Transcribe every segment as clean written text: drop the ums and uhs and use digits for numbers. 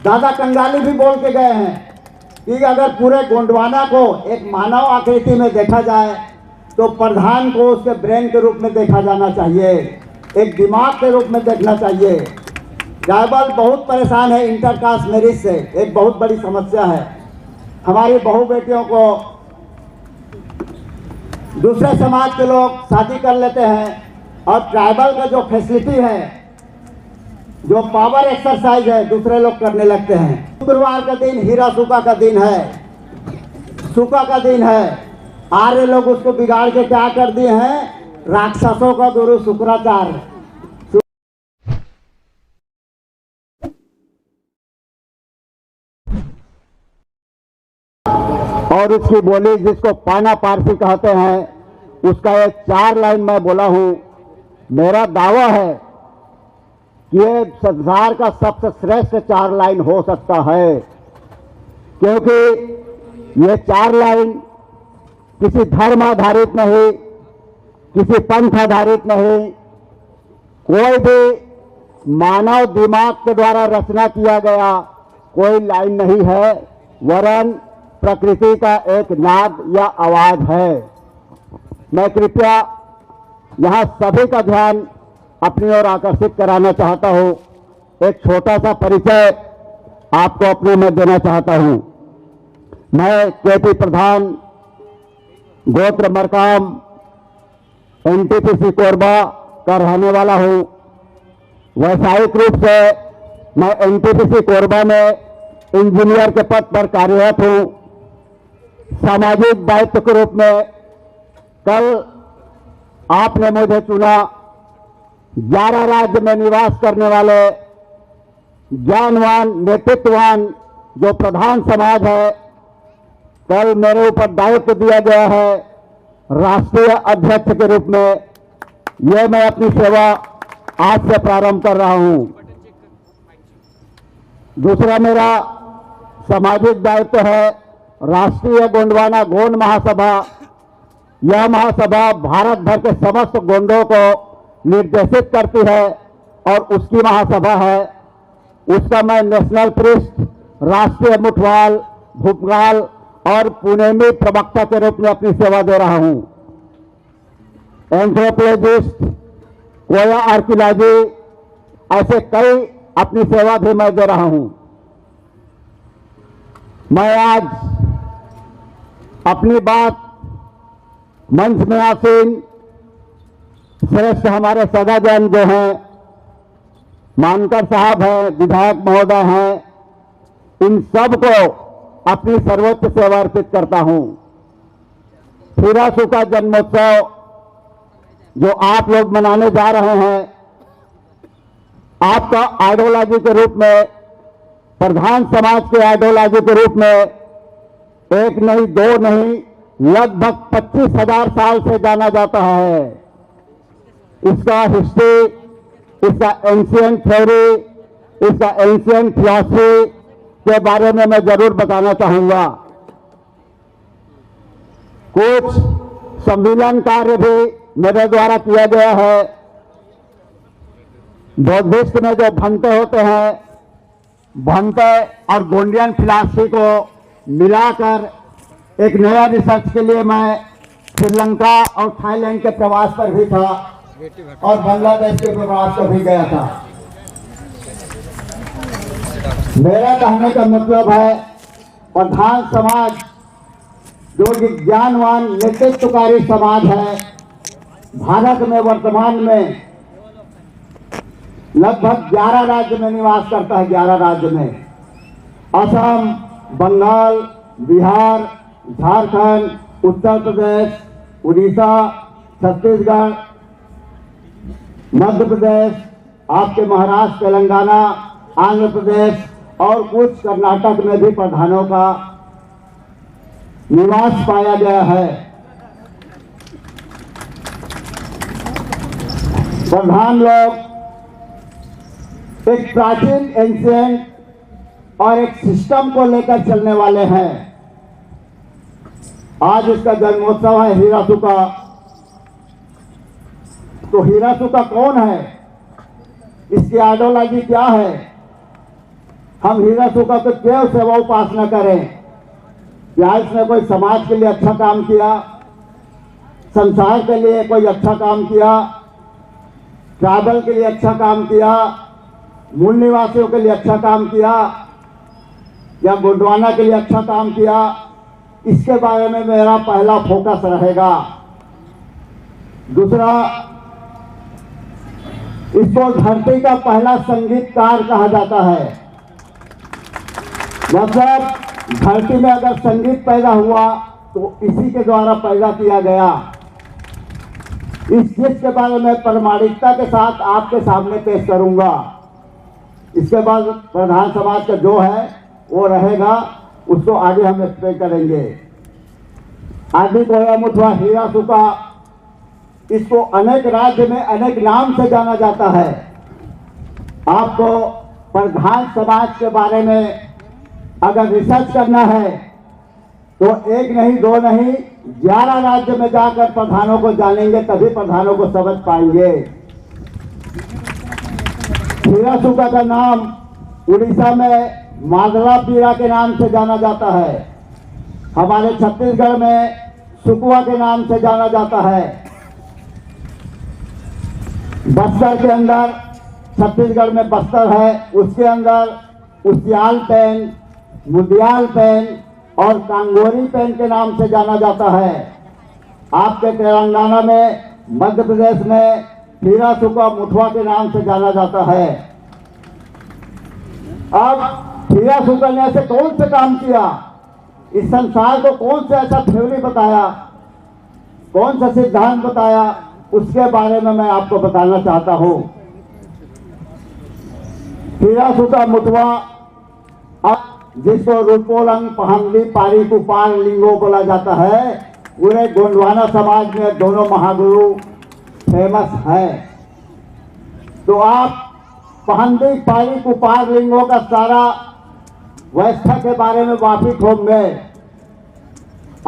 दादा कंगाली भी बोल के गए हैं कि अगर पूरे गोंडवाना को एक मानव आकृति में देखा जाए तो प्रधान को उसके ब्रेन के रूप में देखा जाना चाहिए, एक दिमाग के रूप में देखना चाहिए। ट्राइबल बहुत परेशान है इंटरकास्ट मैरिज से, एक बहुत बड़ी समस्या है। हमारी बहू बेटियों को दूसरे समाज के लोग शादी कर लेते हैं और ट्राइबल का जो फैसिलिटी है, जो पावर एक्सरसाइज है, दूसरे लोग करने लगते हैं। शुक्रवार का दिन हीरा सूखा का दिन है, सूखा का दिन है। आर्य लोग उसको बिगाड़ के क्या कर दिए हैं, राक्षसों का गुरु शुक्राचार्य। और उसकी बोली जिसको पाना पारसी कहते हैं, उसका एक 4 लाइन मैं बोला हूं। मेरा दावा है कि ये संसार का सबसे श्रेष्ठ 4 लाइन हो सकता है, क्योंकि ये 4 लाइन किसी धर्म आधारित नहीं, किसी पंथ आधारित नहीं, कोई भी मानव दिमाग के द्वारा रचना किया गया कोई लाइन नहीं है, वरन प्रकृति का एक नाद या आवाज है। मैं कृपया यहां सभी का ध्यान अपनी ओर आकर्षित कराना चाहता हूं। एक छोटा सा परिचय आपको अपने में देना चाहता हूं। मैं केपी प्रधान, गोत्र मरकाम, एनटीपीसी कोरबा का रहने वाला हूं। व्यावसायिक रूप से मैं एनटीपीसी कोरबा में इंजीनियर के पद पर कार्यरत हूं। सामाजिक दायित्व के रूप में कल आपने मुझे चुना। 11 राज्य में निवास करने वाले ज्ञानवान, नेतृत्ववान जो प्रधान समाज है, कल मेरे ऊपर दायित्व दिया गया है राष्ट्रीय अध्यक्ष के रूप में। यह मैं अपनी सेवा आज से प्रारंभ कर रहा हूं। दूसरा मेरा सामाजिक दायित्व है राष्ट्रीय गोंडवाना गोंड महासभा। यह महासभा भारत भर के समस्त गोंडों को निर्देशित करती है और उसकी महासभा है। उसका मैं नेशनल प्रिस्ट, राष्ट्रीय मुठवाल, भूपगाल और पुणे में प्रवक्ता के रूप में अपनी सेवा दे रहा हूं। एंथ्रोपोलॉजिस्ट, कोया आर्कियोलॉजी, ऐसे कई अपनी सेवा भी मैं दे रहा हूं। मैं आज अपनी बात मंच में आसीन श्रेष्ठ हमारे सदाजन जो हैं, मानकर साहब हैं, विधायक महोदय हैं, इन सब को अपनी सर्वोच्च सेवा अर्पित करता हूं। हीरा सूखा जन्मोत्सव जो आप लोग मनाने जा रहे हैं, आपका आइडियोलॉजी के रूप में, प्रधान समाज के आइडियोलॉजी के रूप में एक नहीं, दो नहीं, लगभग 25,000 साल से जाना जाता है। इसका हिस्ट्री, इसका एंशिएंट थ्योरी, इसका एंशिएंट फिलॉसफी के बारे में मैं जरूर बताना चाहूंगा। कुछ सम्मिलन कार्य भी मेरे द्वारा किया गया है। बौद्धिस्ट में जो भंते होते हैं, भंते और गोंडियन फिलॉसफी को मिलाकर एक नया रिसर्च के लिए मैं श्रीलंका और थाईलैंड के प्रवास पर भी था और बांग्लादेश के प्रवास पर भी गया था। मेरा कहने का मतलब है प्रधान समाज जो ज्ञानवान नेतृत्वकारी समाज है, भारत में वर्तमान में लगभग 11 राज्य में निवास करता है। 11 राज्य में असम, बंगाल, बिहार, झारखंड, उत्तर प्रदेश, उड़ीसा, छत्तीसगढ़, मध्य प्रदेश, आपके महाराष्ट्र, तेलंगाना, आंध्र प्रदेश और कुछ कर्नाटक में भी प्रधानों का निवास पाया गया है। प्रधान लोग एक प्राचीन एंशिएंट और एक सिस्टम को लेकर चलने वाले हैं। आज इसका जन्मोत्सव है हीरा सूखा। तो हीरा सूखा कौन है, इसकी आइडियोलॉजी क्या है, हम हीरा सूखा को केवल सेवा उपासना करें। क्या इसने कोई समाज के लिए अच्छा काम किया, संसार के लिए कोई अच्छा काम किया, ट्राइबल के लिए अच्छा काम किया, मूल निवासियों के लिए अच्छा काम किया या गोंडवाना के लिए अच्छा काम किया, इसके बारे में मेरा पहला फोकस रहेगा। दूसरा, इसको धरती का पहला संगीतकार कहा जाता है। मतलब धरती में अगर संगीत पैदा हुआ तो इसी के द्वारा पैदा किया गया। इस चीज के बारे में प्रामाणिकता के साथ आपके सामने पेश करूंगा। इसके बाद प्रधान समाज का जो है वो रहेगा, उसको आगे हम एक्सप्लेन करेंगे। आदि कोया मुठवा हीरा सूखा, इसको अनेक राज्य में अनेक नाम से जाना जाता है। आपको प्रधान समाज के बारे में अगर रिसर्च करना है तो एक नहीं, दो नहीं, 11 राज्य में जाकर प्रधानों को जानेंगे, तभी प्रधानों को समझ पाएंगे। हीरा सूखा का नाम उड़ीसा में मादला पीरा के नाम से जाना जाता है। हमारे छत्तीसगढ़ में सुकुआ के नाम से जाना जाता है। बस्तर के अंदर, छत्तीसगढ़ में बस्तर है, उसके अंदर उसियाल पेन, मुदियाल पेन और कांगोरी पेन के नाम से जाना जाता है। आपके तेलंगाना में, मध्य प्रदेश में हीरा सूखा मुठवा के नाम से जाना जाता है। अब हीरा सूखा ने ऐसे कौन से काम किया, इस संसार को कौन सा ऐसा थ्योरी बताया, कौन सा सिद्धांत बताया, उसके बारे में मैं आपको बताना चाहता हूं। हीरा सूखा मुठवा, अब जिसको रूपोलंग पहंगी पारी कुपाल लिंगो बोला जाता है, पूरे गोंडवाना समाज में दोनों महागुरु फेमस है। तो आप पहंगी पारी कुपाल लिंगो का सारा व्यवस्था के बारे में वाकिफ होंगे।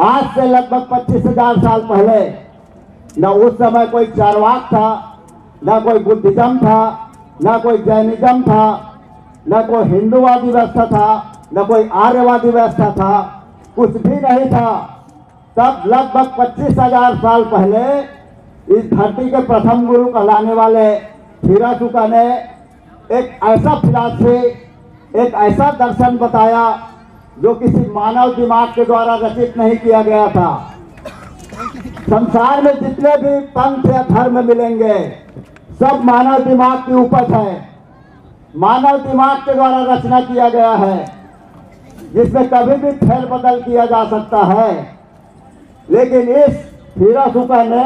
आज से लगभग 25,000 साल पहले न उस समय कोई चारवाक था, न कोई बुद्धिज्म था, न कोई जैनिज्म था, न कोई हिंदूवादी व्यवस्था था, न कोई आर्यवादी व्यवस्था था, कुछ भी नहीं था। तब लगभग 25,000 साल पहले इस धरती के प्रथम गुरु कहलाने वाले हीरा सूखा ने एक ऐसा फिलॉसफी, एक ऐसा दर्शन बताया जो किसी मानव दिमाग के द्वारा रचित नहीं किया गया था। संसार में जितने भी पंथ या धर्म मिलेंगे सब मानव दिमाग की उपज है, मानव दिमाग के द्वारा रचना किया गया है, जिसमें कभी भी फेर बदल किया जा सकता है। लेकिन इस हीरा सूखा ने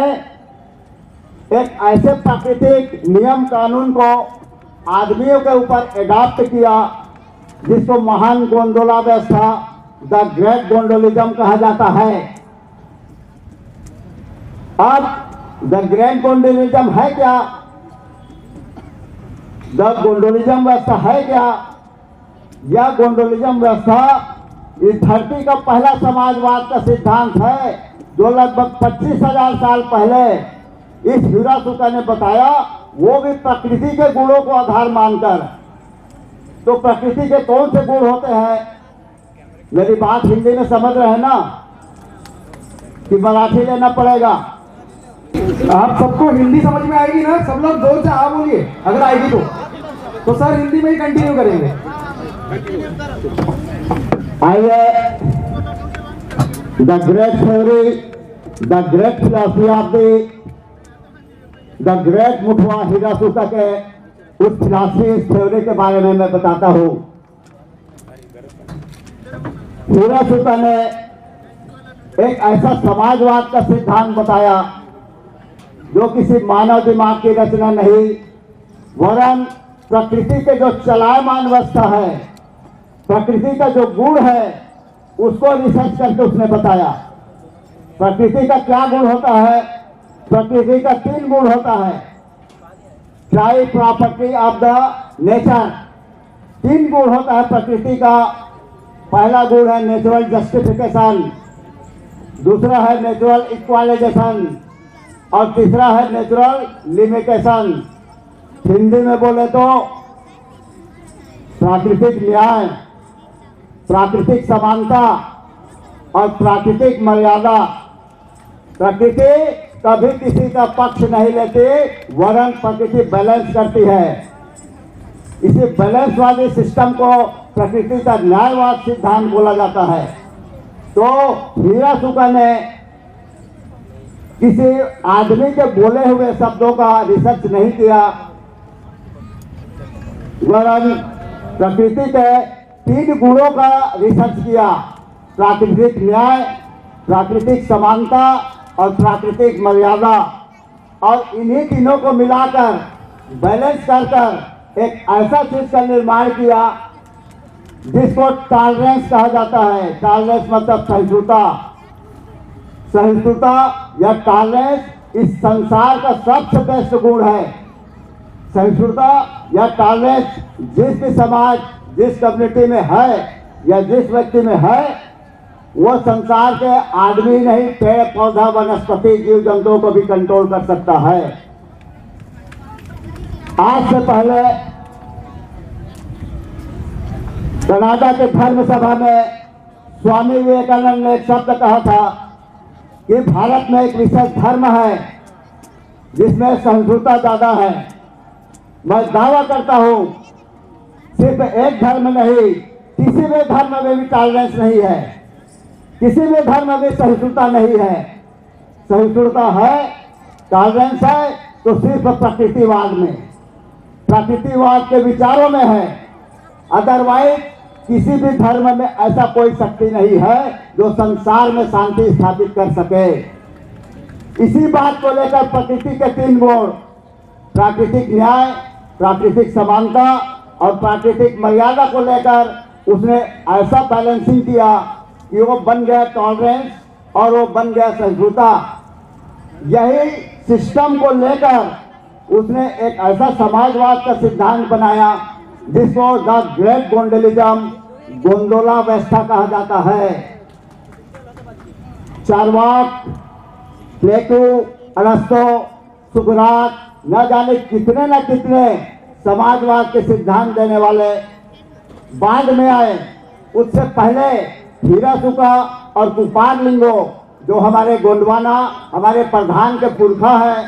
एक ऐसे प्राकृतिक नियम कानून को आदमियों के ऊपर एडॉप्ट किया जिसको महान गोंडोला व्यवस्था, द ग्रेट गोंडोलिज्म कहा जाता है। अब द ग्रेट गोंडोलिज्म है क्या, द गोंडोलिज्म व्यवस्था है क्या? यह गोंडोलिज्म व्यवस्था इस धरती का पहला समाजवाद का सिद्धांत है जो लगभग 25,000 साल पहले इस हीरा सूखा ने बताया, वो भी प्रकृति के गुणों को आधार मानकर। तो प्रकृति के कौन से गुण होते हैं? मेरी बात हिंदी में समझ रहे हैं ना कि मराठी लेना पड़ेगा? आप सबको हिंदी समझ में आएगी ना? सब लोग जोर से हाँ बोलिए अगर आएगी तो सर हिंदी में ही कंटिन्यू करेंगे। आइए, the great theory, the great philosophy of the great मुठवा हीरा सूखा के उस फिलॉसफी थ्योरी के बारे में मैं बताता हूं। हीरा सूखा ने एक ऐसा समाजवाद का सिद्धांत बताया जो किसी मानव दिमाग की रचना नहीं, वरन प्रकृति के जो चलायमान व्यवस्था है, प्रकृति का जो गुण है, उसको रिसर्च करके उसने बताया। प्रकृति का क्या गुण होता है? प्रकृति का 3 गुण होता है। Try property of the nature, 3 गुण होता है प्रकृति का। पहला गुण है नेचुरल जस्टिफिकेशन, दूसरा है नेचुरल इक्वालाइजेशन और तीसरा है नेचुरल लिमिटेशन। हिंदी में बोले तो प्राकृतिक न्याय, प्राकृतिक समानता और प्राकृतिक मर्यादा। प्रकृति कभी किसी का पक्ष नहीं लेती, वरन प्रकृति बैलेंस करती है। इसी बैलेंसवादी सिस्टम को प्रकृति का न्यायवाद सिद्धांत बोला जाता है। तो हिरासुका ने किसी आदमी के बोले हुए शब्दों का रिसर्च नहीं किया, वरन प्रकृति के 3 गुणों का रिसर्च किया: प्राकृतिक न्याय, प्राकृतिक समानता और प्राकृतिक मर्यादा। और इन्हीं तीनों को मिलाकर बैलेंस कर एक ऐसा चीज का निर्माण किया जिसको टॉलरेंस कहा जाता है। टॉलरेंस मतलब सहिष्णुता। सहिष्णुता या टॉलरेंस इस संसार का सबसे बेस्ट गुण है। सहिष्णुता या टॉलरेंस जिस भी समाज, जिस कम्युनिटी में है या जिस व्यक्ति में है, वो संसार के आदमी नहीं, पेड़ पौधा वनस्पति जीव जंतुओं को भी कंट्रोल कर सकता है। आज से पहले कनाडा के धर्म सभा में स्वामी विवेकानंद ने एक शब्द कहा था कि भारत में एक विशेष धर्म है जिसमें सहिष्णुता ज्यादा है। मैं दावा करता हूं सिर्फ एक धर्म नहीं, किसी भी धर्म में भी टॉलरेंस नहीं है, किसी भी धर्म में सहिष्णुता नहीं है। सहिष्णुता है, टॉलरेंस है तो सिर्फ प्रकृतिवाद में, प्रकृतिवाद के विचारों में है। अदरवाइज किसी भी धर्म में ऐसा कोई शक्ति नहीं है जो संसार में शांति स्थापित कर सके। इसी बात को लेकर प्रकृति के 3 गुण, प्राकृतिक न्याय, प्राकृतिक समानता और प्राकृतिक मर्यादा को लेकर उसने ऐसा बैलेंसिंग किया कि वो बन गया टॉलरेंस और वो बन गया सहिष्णुता। यही सिस्टम को लेकर उसने एक ऐसा समाजवाद का सिद्धांत बनाया जिसको द ग्रेट गोंडलिज्म, गोंडोला व्यवस्था कहा जाता है। चार्वाक, प्लेटो, अरस्तो, सुकरात, न जाने कितने न कितने समाजवाद के सिद्धांत देने वाले बाद में आए। उससे पहले हिरासुका और कुपारलिंगो, जो हमारे गोंडवाना, हमारे प्रधान के पुरखा है,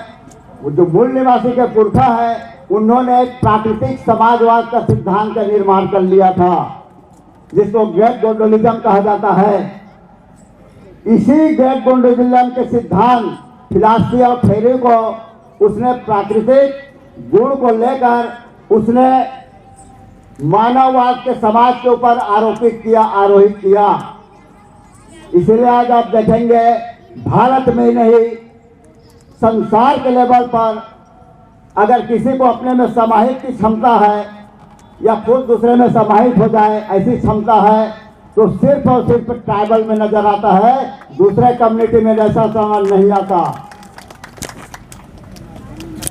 जो मूल निवासी के पुरखा है, उन्होंने एक प्राकृतिक समाजवाद का सिद्धांत का निर्माण कर लिया था जिसको ग्रेट गोंडोलिज्म कहा जाता है। इसी ग्रेट गोंडोलिज्म के सिद्धांत, फिलॉसफी और थ्योरी को उसने प्राकृतिक गुण को लेकर उसने मानववाद के समाज के ऊपर आरोपित किया, आरोहित किया। इसलिए आज आप देखेंगे भारत में ही नहीं, संसार के लेवल पर अगर किसी को अपने में समाहित की क्षमता है या खुद दूसरे में समाहित हो जाए ऐसी क्षमता है तो सिर्फ और सिर्फ ट्राइबल में नजर आता है, दूसरे कम्युनिटी में ऐसा समझ नहीं आता।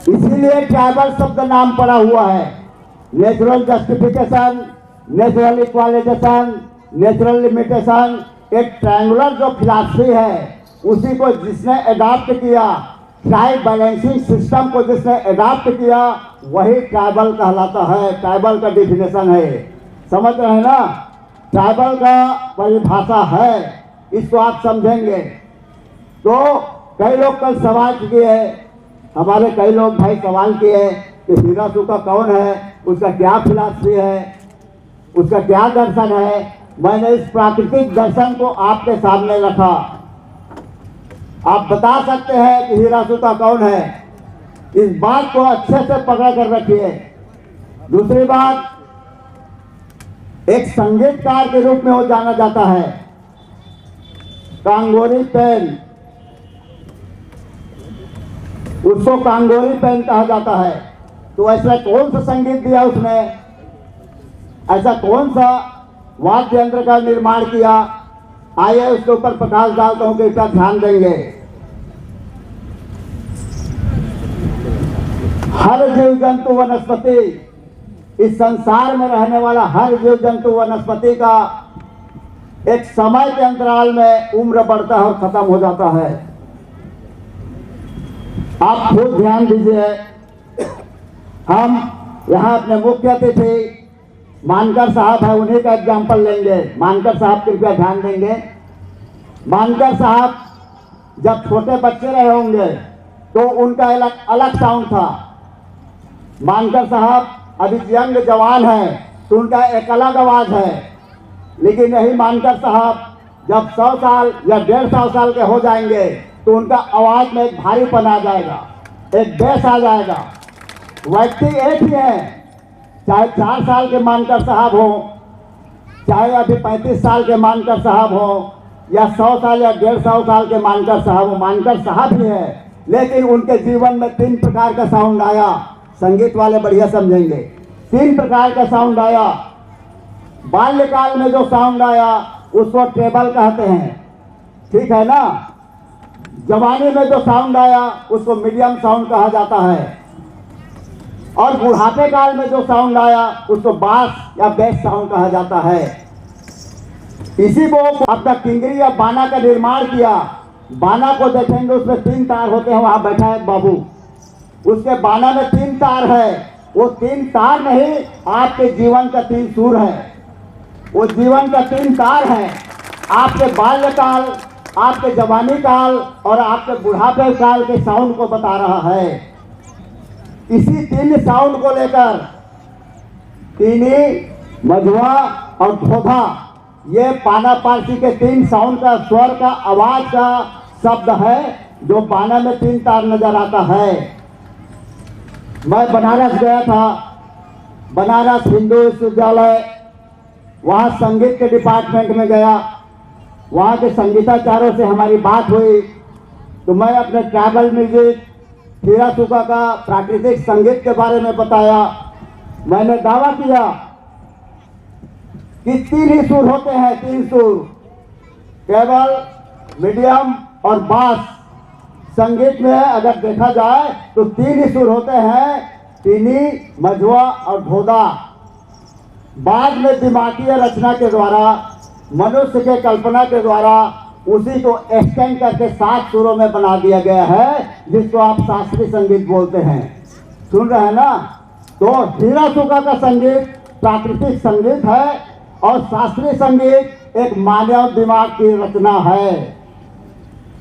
इसीलिए ट्राइबल शब्द नाम पड़ा हुआ है। Natural justification, natural equalisation, natural limitation, एक ट्रायंगुलर जो फिलॉसफी है उसी को जिसने अडॉप्ट किया, ट्राइब बैलेंसिंग सिस्टम को जिसने अडॉप्ट किया, वही ट्राइबल कहलाता है। ट्राइबल का डिफिनेशन है, समझ रहे हैं ना? ट्राइबल का परिभाषा है, इसको आप समझेंगे। तो कई लोग कल सवाल किए, हमारे कई लोग भाई सवाल किए कि हिरासुका कौन है, उसका क्या फिलॉसफी है, उसका क्या दर्शन है। मैंने इस प्राकृतिक दर्शन को आपके सामने रखा। आप बता सकते हैं कि हिरासुका कौन है, इस बात को अच्छे से पकड़ कर रखिए। दूसरी बात, एक संगीतकार के रूप में वो जाना जाता है, कांगोरी पेन, उसको कांगोरी पेन कहा जाता है। तो ऐसा कौन सा संगीत दिया उसने, ऐसा कौन सा वाद्य यंत्र का निर्माण किया, आइए उसके ऊपर प्रकाश डालता हूं कि इसका ध्यान देंगे। हर जीव जंतु वनस्पति, इस संसार में रहने वाला हर जीव जंतु वनस्पति का एक समय के अंतराल में उम्र बढ़ता है और खत्म हो जाता है। आप खुद ध्यान दीजिए। हम यहाँ अपने मुख्य अतिथि मानकर साहब है, उन्हीं का एग्जाम्पल लेंगे। मानकर साहब कृपया ध्यान देंगे। मानकर साहब जब छोटे बच्चे रहे होंगे तो उनका अलग अलग साउंड था। मानकर साहब अभी यंग जवान है तो उनका एक अलग आवाज है। लेकिन यही मानकर साहब जब 100 साल या 150 साल के हो जाएंगे तो उनका आवाज में एक भारीपन आ जाएगा, एक बेस आ जाएगा। व्यक्ति एक ही है, चाहे 4 साल के मानकर साहब हो, चाहे अभी 35 साल के मानकर साहब हो, या 100 साल या 150 साल के मानकर साहब हो, मानकर साहब ही है। लेकिन उनके जीवन में 3 प्रकार का साउंड आया। संगीत वाले बढ़िया समझेंगे। 3 प्रकार का साउंड आया। बाल्यकाल में जो साउंड आया उसको ट्रेबल कहते हैं, ठीक है ना। जवानी में जो साउंड आया उसको मीडियम साउंड कहा जाता है। और बुढ़ापे काल में जो साउंड आया उसको बास या बेस साउंड कहा जाता है। इसी को अपना किंगरी या बाना का निर्माण किया। बाना को देखेंगे उसमें 3 तार होते हैं। वहां बैठा है बाबू, उसके बाना में 3 तार है। वो 3 तार नहीं, आपके जीवन का 3 सुर है। वो जीवन का 3 तार है। आपके बाल्यकाल, आपके जवानी काल और आपके बुढ़ापे काल के साउंड को बता रहा है। इसी 3 साउंड को लेकर तीनी, मझुआ और धोधा, ये पाना पारसी के 3 साउंड का, स्वर का, आवाज का शब्द है जो बाना में 3 तार नजर आता है। मैं बनारस गया था, बनारस हिंदू विश्वविद्यालय, वहाँ संगीत के डिपार्टमेंट में गया। वहाँ के संगीताचार्यों से हमारी बात हुई तो मैं अपने ट्राइबल म्यूजिक, हीरा सुका का प्राकृतिक संगीत के बारे में बताया। मैंने दावा किया कि 3 ही सुर होते हैं, 3 सुर, केवल, मीडियम और बास। संगीत में अगर देखा जाए तो 3 ही सुर होते हैं, तीनी, मझुआ और धोधा। बाद में दिमागी रचना के द्वारा, मनुष्य के कल्पना के द्वारा उसी को एक्सटेंड करके 7 सुरों में बना दिया गया है, जिसको आप शास्त्रीय संगीत बोलते हैं। सुन रहे हैं ना। तो हीरा सुका का संगीत प्राकृतिक संगीत है और शास्त्रीय संगीत एक मानव दिमाग की रचना है।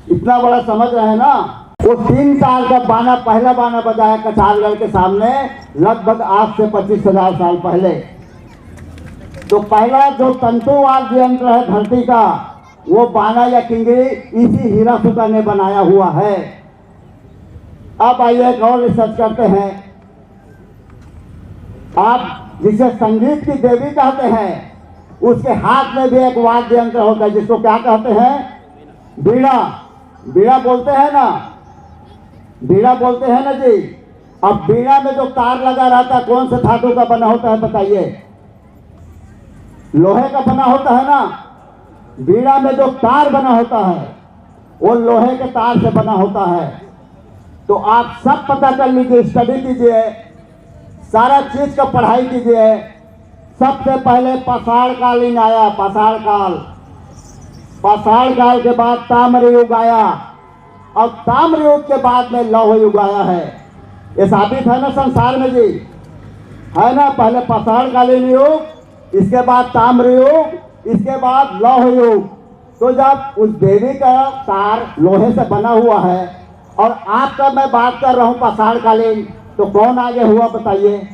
इतना बड़ा समझ रहे हैं ना। वो 3 साल का बाना, पहला बाना बजाया कछारगढ़ के सामने, लगभग आज से 25,000 साल पहले। तो पहला जो तंतुवाद यंत्र है धरती का, वो बाना या किंगरी इसी हीरा सुका ने बनाया हुआ है। अब आइए एक और रिसर्च करते हैं। आप जिसे संगीत की देवी कहते हैं, उसके हाथ में भी एक वाद्य यंत्र होता है जिसको क्या कहते हैं? बीड़ा। बीड़ा बोलते हैं ना, बीड़ा बोलते हैं ना जी। अब बीड़ा में जो तार लगा रहता है कौन से धातु का बना होता है बताइए? लोहे का बना होता है ना। बीड़ा में जो तार बना होता है वो लोहे के तार से बना होता है। तो आप सब पता कर लीजिए, स्टडी कीजिए, सारा चीज का पढ़ाई कीजिए। सबसे पहले पाषाण कालीन आया, पाषाण काल। पाषाण काल के बाद ताम्र युग आया और ताम्र युग के बाद में लौह युग आया है। ये साबित है ना संसार में जी, है ना। पहले पाषाण कालीन युग, इसके बाद ताम्र युग, इसके बाद लौह युग। तो जब उस देवी का तार लोहे से बना हुआ है और आपका मैं बात कर रहा हूं पाषाण कालीन, तो कौन आगे हुआ बताइए?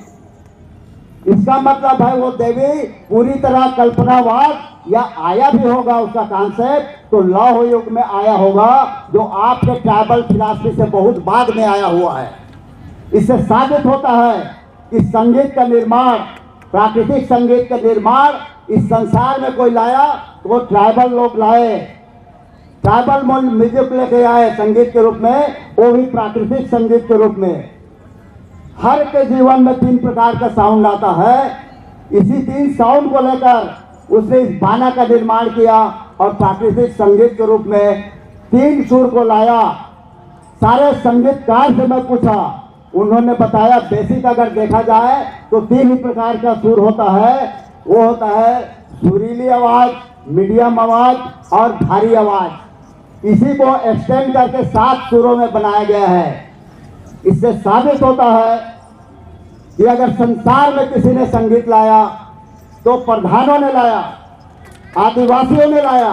इसका मतलब है वो देवी पूरी तरह कल्पनावाद या आया भी होगा उसका कॉन्सेप्ट तो लौह युग में आया होगा, जो आपके ट्राइबल फिलॉसफी से बहुत बाद में आया हुआ है। इससे साबित होता है कि संगीत का निर्माण, प्राकृतिक संगीत का निर्माण इस संसार में कोई लाया तो वो ट्राइबल लोग लाए। ट्राइबल म्यूजिक लेके आए संगीत के रूप में, वो भी प्राकृतिक संगीत के रूप में। हर के जीवन में 3 प्रकार का साउंड आता है। इसी 3 साउंड को लेकर उसने इस बाना का निर्माण किया और प्राकृतिक संगीत के रूप में 3 सुर को लाया। सारे संगीतकार से मैं पूछा, उन्होंने बताया बेसिक अगर देखा जाए तो 3 ही प्रकार का सुर होता है। वो होता है सुरीली आवाज, मीडियम आवाज और भारी आवाज। इसी को एक्सटेंड करके 7 सुरों में बनाया गया है। इससे साबित होता है कि अगर संसार में किसी ने संगीत लाया तो प्रधानों ने लाया, आदिवासियों ने लाया,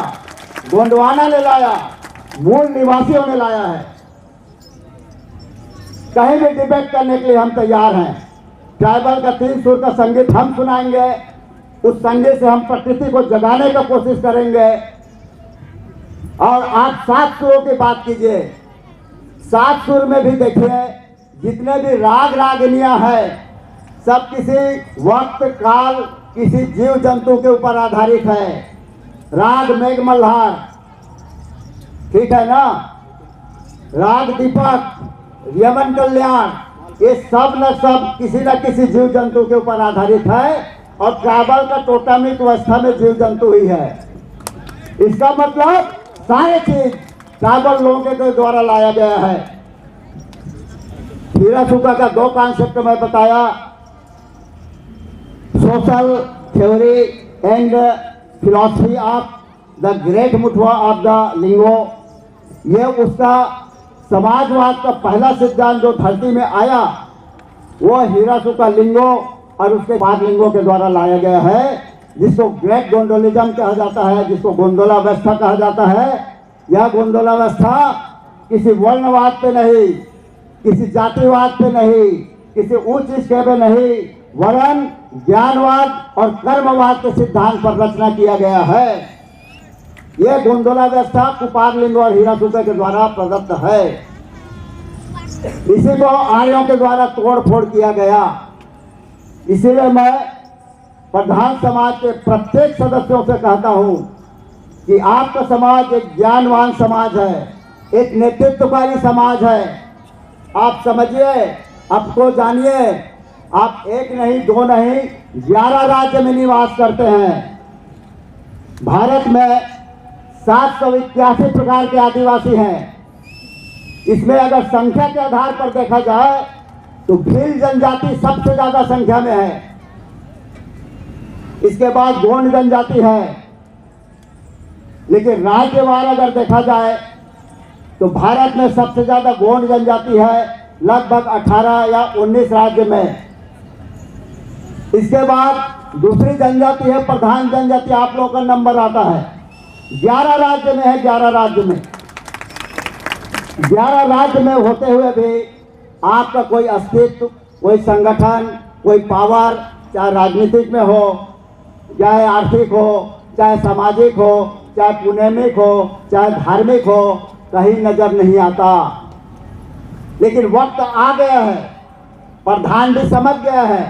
गोंडवाना ने लाया, मूल निवासियों ने लाया है। कहीं भी डिबेट करने के लिए हम तैयार हैं। ट्राइबल का 3 सुर का संगीत हम सुनाएंगे, उस संगीत से हम प्रकृति को जगाने का कोशिश करेंगे। और आप 7 सुरों की बात कीजिए, 7 सुर में भी देखिए जितने भी राग रागनियां हैं सब किसी वक्त काल किसी जीव जंतु के ऊपर आधारित है। राग मेघ मल्हार, ठीक है ना, राग दीपक, यमन कल्याण, ये सब न सब किसी न किसी जीव जंतु के ऊपर आधारित है। और ट्राइबल का टोटमिक अवस्था में जीव जंतु ही है। इसका मतलब सारे चीज ट्राइबल लोगों के द्वारा लाया गया है। हीरा सुका का 2 कॉन्सेप्ट में बताया, social theory and philosophy of the great मुठवा ऑफ द लिंगो। ये उसका समाजवाद का पहला सिद्धांत जो धरती में आया वो हीरा सुका लिंगो और उसके 5 लिंगों के द्वारा लाया गया है, जिसको ग्रेट गोंडोलिज्म कहा जाता है, जिसको गोंडोला अवस्था कहा जाता है। यह गोंडोला अवस्था किसी वर्णवाद पे नहीं, किसी जातिवाद पे नहीं, किसी उच्च स्तर पे नहीं, वरन ज्ञानवाद और कर्मवाद के सिद्धांत पर रचना किया गया है। यह गोंडोला व्यवस्था कुपार लिंग और हीरा सुका के द्वारा प्रदत्त है। इसी को आर्यों के द्वारा तोड़ फोड़ किया गया। इसीलिए मैं प्रधान समाज के प्रत्येक सदस्यों से कहता हूं कि आपका समाज एक ज्ञानवान समाज है, एक नेतृत्वकारी समाज है। आप समझिए, आपको जानिए, आप 1 नहीं 2 नहीं 11 राज्य में निवास करते हैं। भारत में 781 प्रकार के आदिवासी हैं। इसमें अगर संख्या के आधार पर देखा जाए तो भील जनजाति सबसे ज्यादा संख्या में है, इसके बाद गोंड जनजाति है। लेकिन राज्यवार अगर देखा जाए तो भारत में सबसे ज्यादा गोंड जनजाति है, लगभग 18 या 19 राज्य में। इसके बाद दूसरी जनजाति है प्रधान जनजाति, आप लोगों का नंबर आता है 11 राज्य में है। 11 राज्य में 11 राज्य में होते हुए भी आपका कोई अस्तित्व, कोई संगठन, कोई पावर, चाहे राजनीतिक में हो, चाहे आर्थिक हो, चाहे सामाजिक हो, चाहे पुनेमिक हो, चाहे धार्मिक हो, कहीं नजर नहीं आता। लेकिन वक्त आ गया है, प्रधान भी समझ गया है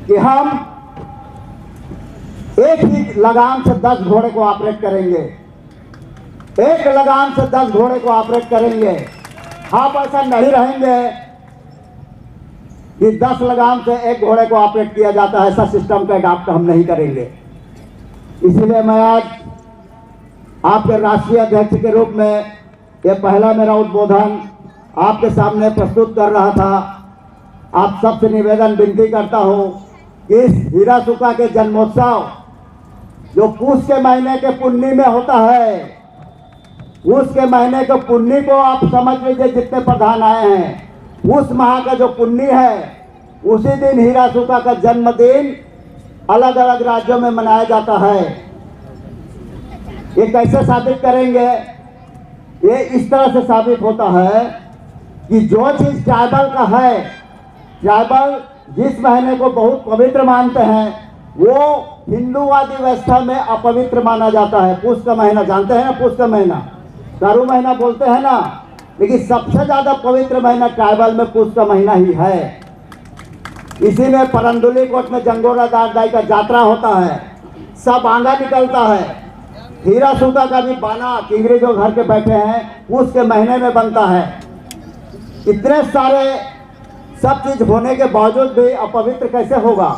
कि हम एक ही लगाम से 10 घोड़े को ऑपरेट करेंगे, एक लगाम से 10 घोड़े को ऑपरेट करेंगे। हम ऐसा नहीं रहेंगे कि 10 लगाम से 1 घोड़े को ऑपरेट किया जाता है, ऐसा सिस्टम का अडॉप्ट हम नहीं करेंगे। इसीलिए मैं आज आपके राष्ट्रीय अध्यक्ष के रूप में यह पहला मेरा उद्बोधन आपके सामने प्रस्तुत कर रहा था। आप सबसे निवेदन विनती करता हूं कि इस हीरा सुका के जन्मोत्सव जो पूष के महीने के पुन्नी में होता है, पूष के महीने के पुन्नी को आप समझ लीजिए, जितने प्रधान आए हैं, पूष माह का जो पुन्नी है उसी दिन हीरा सुका का जन्मदिन अलग अलग राज्यों में मनाया जाता है। ये कैसे साबित करेंगे? ये इस तरह से साबित होता है कि जो चीज ट्राइबल का है, ट्राइबल जिस महीने को बहुत पवित्र मानते हैं वो हिंदूवादी व्यवस्था में अपवित्र माना जाता है। पूष का महीना जानते हैं ना, पूष का महीना चारू महीना बोलते हैं ना, लेकिन सबसे ज्यादा पवित्र महीना ट्राइबल में पूष का महीना ही है। इसी में परंदुली कोट में जंगोरा दाई का यात्रा होता है, सब आंगा निकलता है। हीरा सुका का भी बाना किंगरी जो घर के बैठे हैं पूष के महीने में बनता है। इतने सारे सब चीज होने के बावजूद भी अपवित्र कैसे होगा?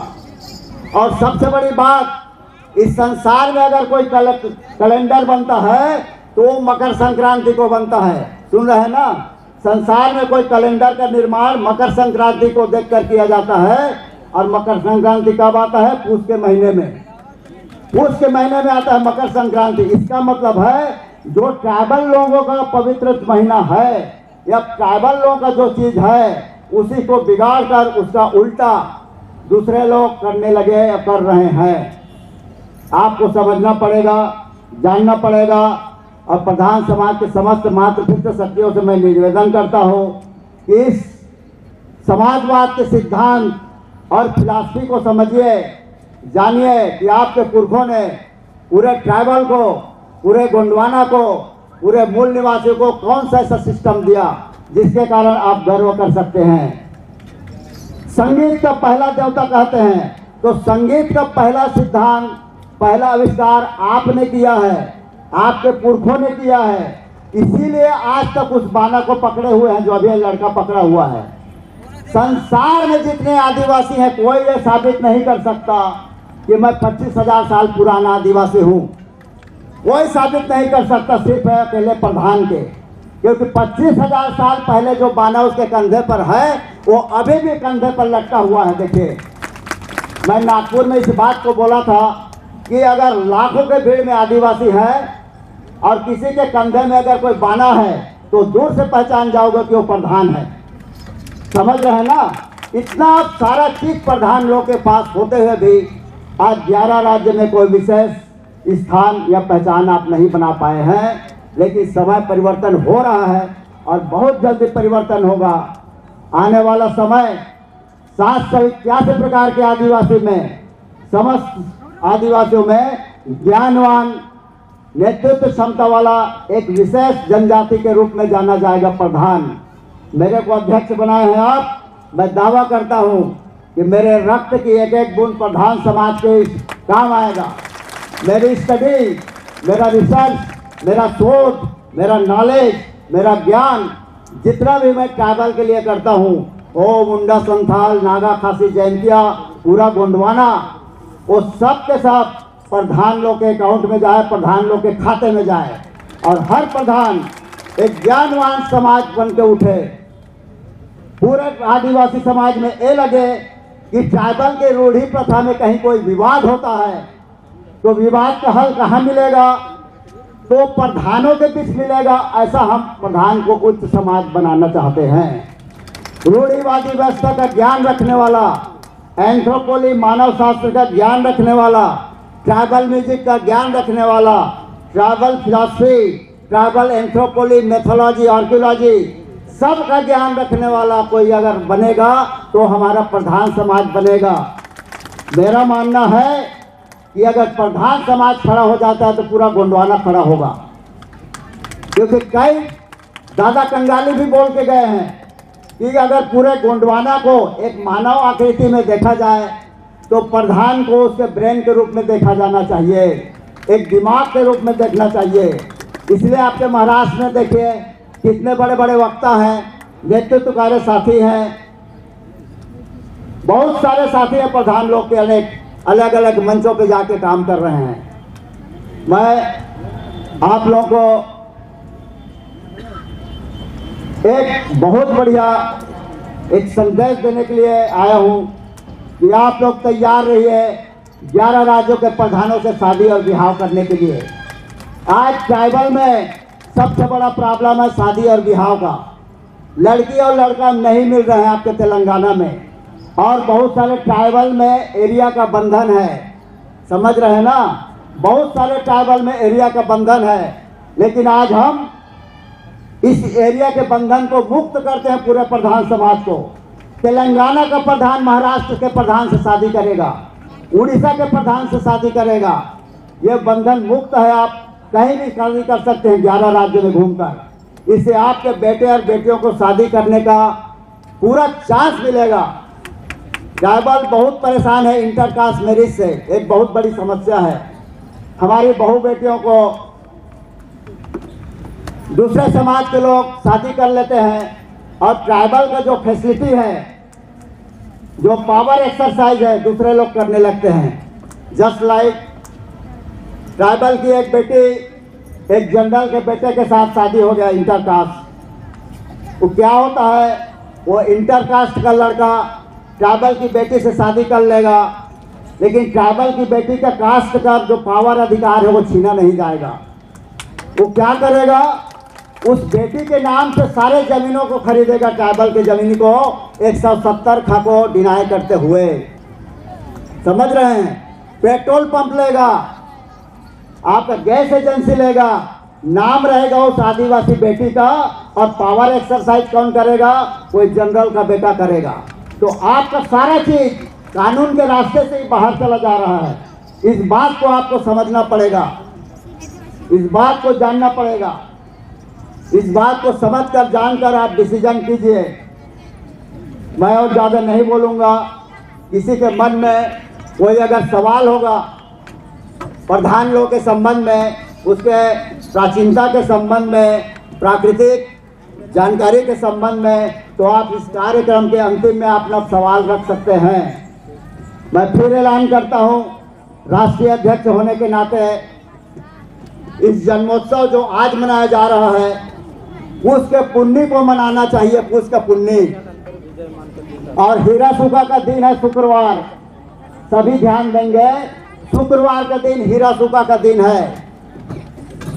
और सबसे बड़ी बात, इस संसार में अगर कोई कैलेंडर बनता है तो मकर संक्रांति को बनता है। सुन रहे हैं ना? संसार में कोई कैलेंडर का निर्माण मकर संक्रांति को देखकर किया जाता है। और मकर संक्रांति कब आता है? पूष के महीने में। पूष के महीने में आता है मकर संक्रांति। इसका मतलब है जो ट्राइबल लोगों का पवित्र महीना है या ट्राइबल लोगों का जो चीज है उसी को बिगाड़ कर उसका उल्टा दूसरे लोग करने लगे या कर रहे हैं। आपको समझना पड़ेगा, जानना पड़ेगा। और प्रधान समाज के समस्त मातृपितृ शक्तियों से मैं निवेदन करता हूं कि इस समाजवाद के सिद्धांत और फिलॉसफी को समझिए, जानिए कि आपके पुरखों ने पूरे ट्राइबल को, पूरे गोंडवाना को, पूरे मूल निवासियों को कौन सा ऐसा सिस्टम दिया जिसके कारण आप गर्व कर सकते हैं। संगीत का पहला देवता कहते हैं, तो संगीत का पहला सिद्धांत, पहला आविष्कार आपने किया है, आपके पुरखों ने किया है। इसीलिए आज तक उस बाना को पकड़े हुए हैं जो अभी लड़का पकड़ा हुआ है। संसार में जितने आदिवासी हैं, कोई ये साबित नहीं कर सकता कि मैं 25,000 साल पुराना आदिवासी हूं। कोई साबित नहीं कर सकता, सिर्फ है अकेले प्रधान के, क्योंकि 25,000 साल पहले जो बाना उसके कंधे पर है वो अभी भी कंधे पर लटका हुआ है। देखिए, मैं नागपुर में इस बात को बोला था कि अगर लाखों के भीड़ में आदिवासी है और किसी के कंधे में अगर कोई बाना है तो दूर से पहचान जाओगे कि वो प्रधान है। समझ रहे हैं ना? इतना सारा चीज प्रधान लोग के पास होते हुए भी आज 11 राज्य में कोई विशेष स्थान या पहचान आप नहीं बना पाए हैं। लेकिन समय परिवर्तन हो रहा है और बहुत जल्दी परिवर्तन होगा। आने वाला समय 781 प्रकार के आदिवासी में, समस्त आदिवासियों में ज्ञानवान, नेतृत्व क्षमता वाला एक विशेष जनजाति के रूप में जाना जाएगा प्रधान। मेरे को अध्यक्ष बनाए हैं आप, मैं दावा करता हूं कि मेरे रक्त की एक एक बूंद प्रधान समाज के काम आएगा। मेरी स्टडी, मेरा रिसर्च, मेरा शोध, मेरा नॉलेज, मेरा ज्ञान, जितना भी मैं ट्राइबल के लिए करता हूँ, ओ मुंडा, संथाल, नागा, खासी, जयंतिया, पूरा गोंडवाना, वो सब के सब प्रधान लोग के अकाउंट में जाए, प्रधान लोग के खाते में जाए और हर प्रधान एक ज्ञानवान समाज बन के उठे। पूरे आदिवासी समाज में ये लगे कि ट्राइबल के रूढ़ी प्रथा में कहीं कोई विवाद होता है तो विवाद का हल कहाँ मिलेगा? तो प्रधानों के बीच मिलेगा। ऐसा हम प्रधान को उच्च समाज बनाना चाहते हैं। रूढ़िवादी व्यवस्था का ज्ञान रखने वाला, एंथ्रोपोलॉजी मानव शास्त्र का ज्ञान रखने वाला, ट्राइबल म्यूजिक का ज्ञान रखने वाला, tribal philosophy, tribal anthropology, methodology, archaeology, सब का ज्ञान रखने वाला कोई अगर बनेगा तो हमारा प्रधान समाज बनेगा। मेरा मानना है कि अगर प्रधान समाज खड़ा हो जाता है तो पूरा गोंडवाना खड़ा होगा, क्योंकि कई दादा कंगाली भी बोल के गए हैं कि अगर पूरे गोंडवाना को एक मानव आकृति में देखा जाए तो प्रधान को उसके ब्रेन के रूप में देखा जाना चाहिए, एक दिमाग के रूप में देखना चाहिए। इसलिए आपके महाराष्ट्र में देखिए कितने बड़े बड़े वक्ता हैं, नेतृत्व कार्य साथी हैं, बहुत सारे साथी हैं प्रधान लोग के, अनेक अलग अलग मंचों पे जाके काम कर रहे हैं। मैं आप लोगों को एक बहुत बढ़िया एक संदेश देने के लिए आया हूं कि आप लोग तैयार रहिए 11 राज्यों के प्रधानों से शादी और विवाह करने के लिए। आज ट्राइबल में सबसे बड़ा प्रॉब्लम है शादी और विवाह का। लड़की और लड़का नहीं मिल रहे हैं आपके तेलंगाना में, और बहुत सारे ट्राइबल में एरिया का बंधन है। समझ रहे हैं ना? बहुत सारे ट्राइबल में एरिया का बंधन है, लेकिन आज हम इस एरिया के बंधन को मुक्त करते हैं पूरे प्रधान समाज को। तेलंगाना का प्रधान महाराष्ट्र के प्रधान से शादी करेगा, उड़ीसा के प्रधान से शादी करेगा। ये बंधन मुक्त है, आप कहीं भी शादी कर सकते हैं 11 राज्यों में घूमकर। इससे आपके बेटे और बेटियों को शादी करने का पूरा चांस मिलेगा। ट्राइबल बहुत परेशान है इंटरकास्ट मैरिज से, एक बहुत बड़ी समस्या है। हमारी बहू बेटियों को दूसरे समाज के लोग शादी कर लेते हैं, और ट्राइबल का जो फैसिलिटी है, जो पावर एक्सरसाइज है, दूसरे लोग करने लगते हैं। जस्ट लाइक ट्राइबल की एक बेटी एक जनरल के बेटे के साथ शादी हो गया इंटरकास्ट। वो क्या होता है, वो इंटरकास्ट का लड़का ट्राइबल की बेटी से शादी कर लेगा, लेकिन ट्राइबल की बेटी का कास्ट का जो पावर अधिकार है वो छीना नहीं जाएगा। वो क्या करेगा, उस बेटी के नाम से सारे जमीनों को खरीदेगा, ट्राइबल के जमीन को 170 खा को डिनाई करते हुए। समझ रहे हैं? पेट्रोल पंप लेगा, आपका गैस एजेंसी लेगा, नाम रहेगा उस आदिवासी बेटी का, और पावर एक्सरसाइज कौन करेगा? कोई जनरल का बेटा करेगा। तो आपका सारा चीज कानून के रास्ते से ही बाहर चला जा रहा है। इस बात को आपको समझना पड़ेगा, इस बात को जानना पड़ेगा। इस बात को समझकर जानकर आप डिसीजन कीजिए। मैं और ज़्यादा नहीं बोलूँगा। किसी के मन में कोई अगर सवाल होगा प्रधान लोग के संबंध में, उसके प्राचीनता के संबंध में, प्राकृतिक जानकारी के संबंध में, तो आप इस कार्यक्रम के अंतिम में अपना सवाल रख सकते हैं। मैं फिर ऐलान करता हूं, राष्ट्रीय अध्यक्ष होने के नाते इस जन्मोत्सव जो आज मनाया जा रहा है, उसके पुण्य को मनाना चाहिए, उसका पुण्य। और हीरा सूखा का दिन है शुक्रवार, सभी ध्यान देंगे। शुक्रवार का दिन हीरा सूखा का दिन है,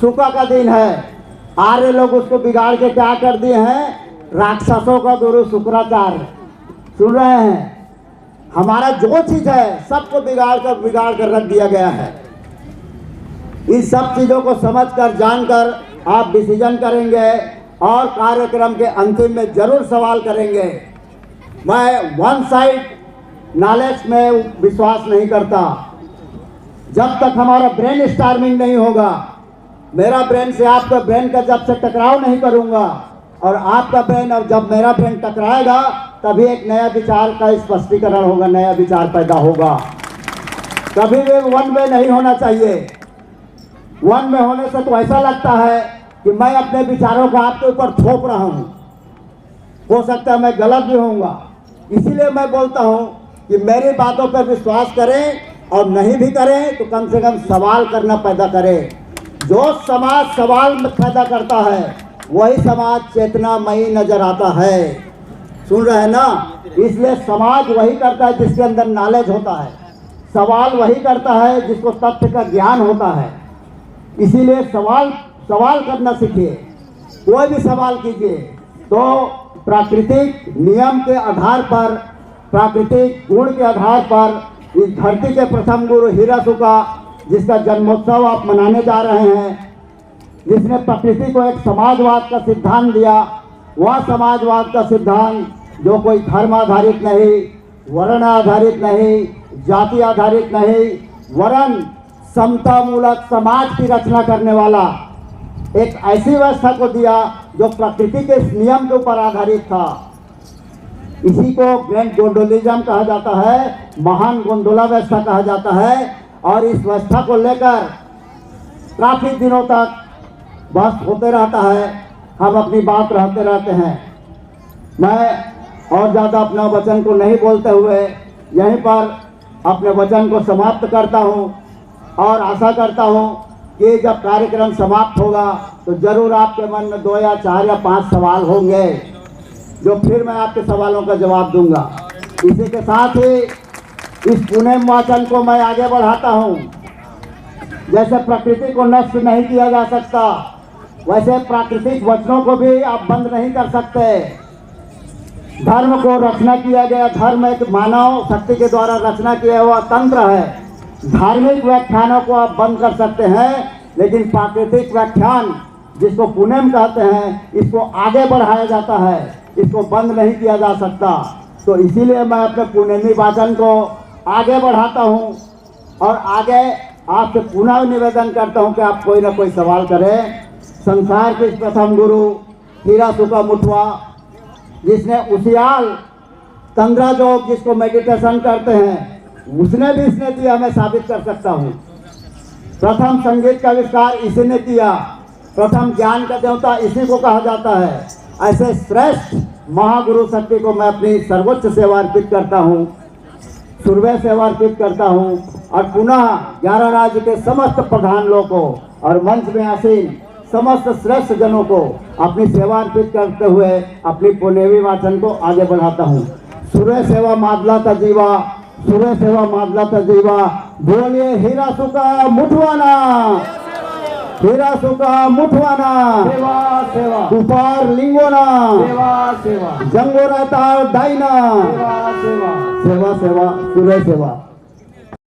सूखा का दिन है। आर्य लोग उसको बिगाड़ के क्या कर दिए हैं? राक्षसों का गुरु शुक्राचार्य। सुन रहे हैं? हमारा जो चीज है सबको बिगाड़ कर रख दिया गया है। इस सब चीजों को समझकर जानकर आप डिसीजन करेंगे और कार्यक्रम के अंतिम में जरूर सवाल करेंगे। मैं वन साइड नॉलेज में विश्वास नहीं करता। जब तक हमारा ब्रेन स्टार्मिंग नहीं होगा, मेरा ब्रेन से आपका ब्रेन का जब से टकराव नहीं करूंगा, और आपका ब्रेन और जब मेरा ब्रेन टकराएगा, तभी एक नया विचार का स्पष्टीकरण होगा, नया विचार पैदा होगा। कभी भी वन वे नहीं होना चाहिए। वन में होने से तो ऐसा लगता है कि मैं अपने विचारों को आपके ऊपर थोप रहा हूं। हो सकता है मैं गलत भी होऊंगा। इसीलिए मैं बोलता हूं कि मेरी बातों पर विश्वास करें, और नहीं भी करें तो कम से कम सवाल करना पैदा करें। जो समाज सवाल पैदा करता है वही समाज चेतनामयी नजर आता है। सुन रहे हैं ना? इसलिए समाज वही करता है जिसके अंदर नॉलेज होता है, सवाल वही करता है जिसको तथ्य का ज्ञान होता है। इसीलिए सवाल करना सीखिए। कोई भी सवाल कीजिए तो प्राकृतिक नियम के आधार पर, प्राकृतिक गुण के आधार पर, इस धरती के प्रथम गुरु हीरा सूखा, जिसका जन्मोत्सव आप मनाने जा रहे हैं, जिसने प्रकृति को एक समाजवाद का सिद्धांत दिया, वह समाजवाद का सिद्धांत जो कोई धर्म आधारित नहीं, वर्ण आधारित नहीं, जाति आधारित नहीं, वरन समता मूलक समाज की रचना करने वाला एक ऐसी व्यवस्था को दिया जो प्रकृति के नियम के ऊपर आधारित था। इसी को ग्रैंड गोंडोलिज्म कहा जाता है, महान गोंडोला व्यवस्था कहा जाता है। और इस व्यवस्था को लेकर काफी दिनों तक बहस होते रहता है, हम अपनी बात रहते रहते हैं। मैं और ज़्यादा अपना वचन को नहीं बोलते हुए यहीं पर अपने वचन को समाप्त करता हूं, और आशा करता हूं कि जब कार्यक्रम समाप्त होगा तो जरूर आपके मन में 2 या 4 या 5 सवाल होंगे, जो फिर मैं आपके सवालों का जवाब दूंगा। इसी के साथ ही इस पुण्य वाचन को मैं आगे बढ़ाता हूं। जैसे प्रकृति को नष्ट नहीं किया जा सकता, वैसे प्राकृतिक वचनों को भी आप बंद नहीं कर सकते। धर्म को रचना किया गया, धर्म एक मानव शक्ति के द्वारा रचना किया हुआ तंत्र है। धार्मिक व्याख्यानों को आप बंद कर सकते हैं, लेकिन प्राकृतिक व्याख्यान जिसको पुण्यम कहते हैं, इसको आगे बढ़ाया जाता है, इसको बंद नहीं किया जा सकता। तो इसीलिए मैं अपने पुण्यमी वाचन को आगे बढ़ाता हूं, और आगे आपसे पुनः निवेदन करता हूं कि आप कोई ना कोई सवाल करें। संसार के प्रथम गुरु हीरा सूखा मुठवा, जिसने उसियाल तंद्रा योग जिसको मेडिटेशन करते हैं, उसने भी इसने दिया, मैं साबित कर सकता हूँ। प्रथम संगीत का आविष्कार इसी ने किया, प्रथम ज्ञान का देवता इसी को कहा जाता है। ऐसे श्रेष्ठ महागुरु शक्ति को मैं अपनी सर्वोच्च सेवा अर्पित करता हूँ, सुरवे सेवा अर्पित करता हूँ, और पुनः 11 राज्य के समस्त प्रधान लोगों को और मंच में आसीन समस्त श्रेष्ठ जनों को अपनी सेवा अर्पित करते हुए अपनी पुण्यवी वाचन को आगे बढ़ाता हूँ। सुरवे सेवा मादला तजीवा, सुरवे सेवा मादला तजीवा। बोलिए हीरा सूखा मुठवाना, हीरा सूखा मुठवाना, सेवा सेवा, कुपार लिंगोना, सेवा सेवा, जंगोरा तार दाइना, सेवा सेवा, सेवा सेवा, सुरवे सेवा।